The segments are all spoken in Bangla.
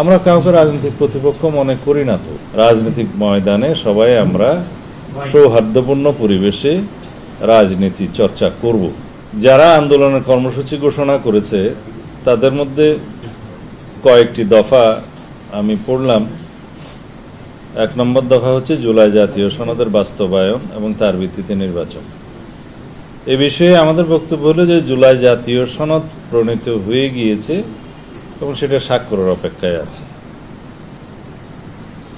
আমরা কাউকে রাজনৈতিক প্রতিপক্ষ মনে করি না। তো রাজনৈতিক ময়দানে সবাই আমরা সৌহার্দ্যপূর্ণ পরিবেশে রাজনীতি চর্চা করব। যারা আন্দোলনের কর্মসূচি ঘোষণা করেছে তাদের মধ্যে কয়েকটি দফা আমি পড়লাম। 1 নম্বর দফা হচ্ছে জুলাই জাতীয় সনদের বাস্তবায়ন এবং তার ভিত্তিতে নির্বাচন। এ বিষয়ে আমাদের বক্তব্য হলো যে জুলাই জাতীয় সনদ প্রণীত হয়ে গিয়েছে এবং সেটা স্বাক্ষরের অপেক্ষায় আছে।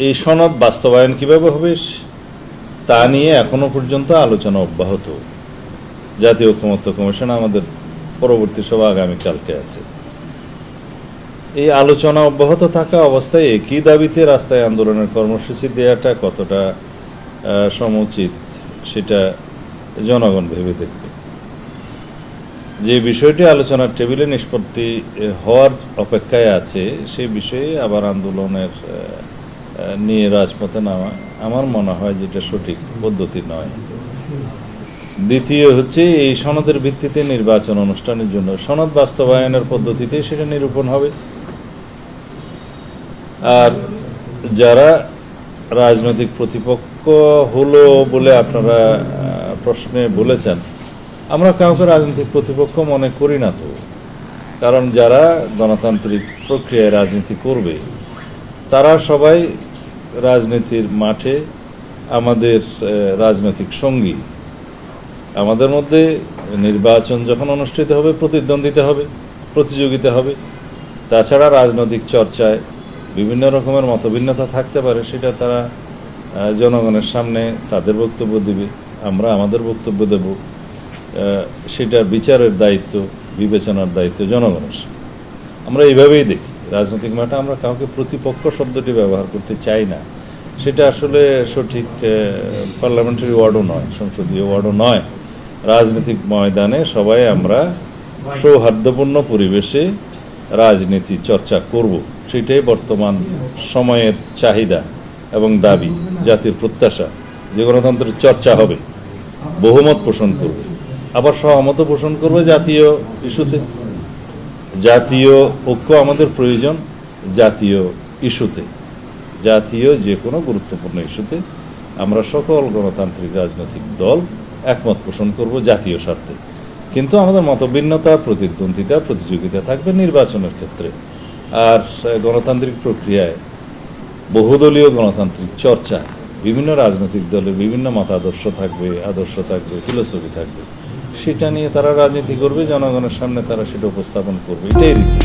এই সনদ বাস্তবায়ন কিভাবে হবে তা নিয়ে এখনো পর্যন্ত আলোচনা অব্যাহত। জাতীয় ঐকমত্য কমিশন আমাদের পরবর্তী সভা আগামীকালকে আছে। এই আলোচনা অব্যাহত থাকা অবস্থায় একই দাবিতে রাস্তায় আন্দোলনের কর্মসূচি দেওয়াটা কতটা সমুচিত সেটা জনগণ ভেবে দেখবে। যে বিষয়টি আলোচনার টেবিলে নিষ্পত্তি হওয়ার অপেক্ষায় আছে সেই বিষয়ে আবার আন্দোলনের নিয়ে রাজপথে নামা আমার মনে হয় যেটা সঠিক পদ্ধতি নয়। দ্বিতীয় হচ্ছে এই সনদের ভিত্তিতে নির্বাচন অনুষ্ঠানের জন্য সনদ বাস্তবায়নের পদ্ধতিতে সেটা নিরূপণ হবে। আর যারা রাজনৈতিক প্রতিপক্ষ হলো বলে আপনারা প্রশ্নে বলেছেন, আমরা কাউকে রাজনৈতিক প্রতিপক্ষ মনে করি না। তো কারণ যারা গণতান্ত্রিক প্রক্রিয়ায় রাজনীতি করবে তারা সবাই রাজনীতির মাঠে আমাদের রাজনৈতিক সঙ্গী। আমাদের মধ্যে নির্বাচন যখন অনুষ্ঠিত হবে প্রতিদ্বন্দ্বিতা হবে, প্রতিযোগিতা হবে। তাছাড়া রাজনৈতিক চর্চায় বিভিন্ন রকমের মতভিন্নতা থাকতে পারে, সেটা তারা জনগণের সামনে তাদের বক্তব্য দিবে, আমরা আমাদের বক্তব্য দেব। সেটার বিচারের দায়িত্ব, বিবেচনার দায়িত্ব জনগণের। আমরা এইভাবেই দেখি রাজনৈতিক মাঠে আমরা কাউকে প্রতিপক্ষ শব্দটি ব্যবহার করতে চাই না। সেটা আসলে সঠিক পার্লামেন্টারি ওয়ার্ডও নয়, সংসদীয় ওয়ার্ডও নয়। রাজনৈতিক ময়দানে সবাই আমরা সৌহার্দ্যপূর্ণ পরিবেশে রাজনীতি চর্চা করব। সেটাই বর্তমান সময়ের চাহিদা এবং দাবি, জাতির প্রত্যাশা যে গণতন্ত্রের চর্চা হবে, বহুমত পোষণ করবে, আবার সহমত পোষণ করবে জাতীয় ইস্যুতে। জাতীয় ঐক্য আমাদের প্রয়োজন জাতীয় ইস্যুতে, জাতীয় যে কোনো গুরুত্বপূর্ণ ইস্যুতে আমরা সকল গণতান্ত্রিক রাজনৈতিক দল একমত পোষণ করব জাতীয় স্বার্থে। কিন্তু আমাদের মতভিন্নতা, প্রতিদ্বন্দ্বিতা, প্রতিযোগিতা থাকবে নির্বাচনের ক্ষেত্রে। আর গণতান্ত্রিক প্রক্রিয়ায় বহুদলীয় গণতান্ত্রিক চর্চা, বিভিন্ন রাজনৈতিক দলের বিভিন্ন মতাদর্শ থাকবে, আদর্শ থাকবে, ফিলোসফি থাকবে। সেটা নিয়ে তারা রাজনীতি করবে, জনগণের সামনে তারা সেটা উপস্থাপন করবে, এটাই রীতি।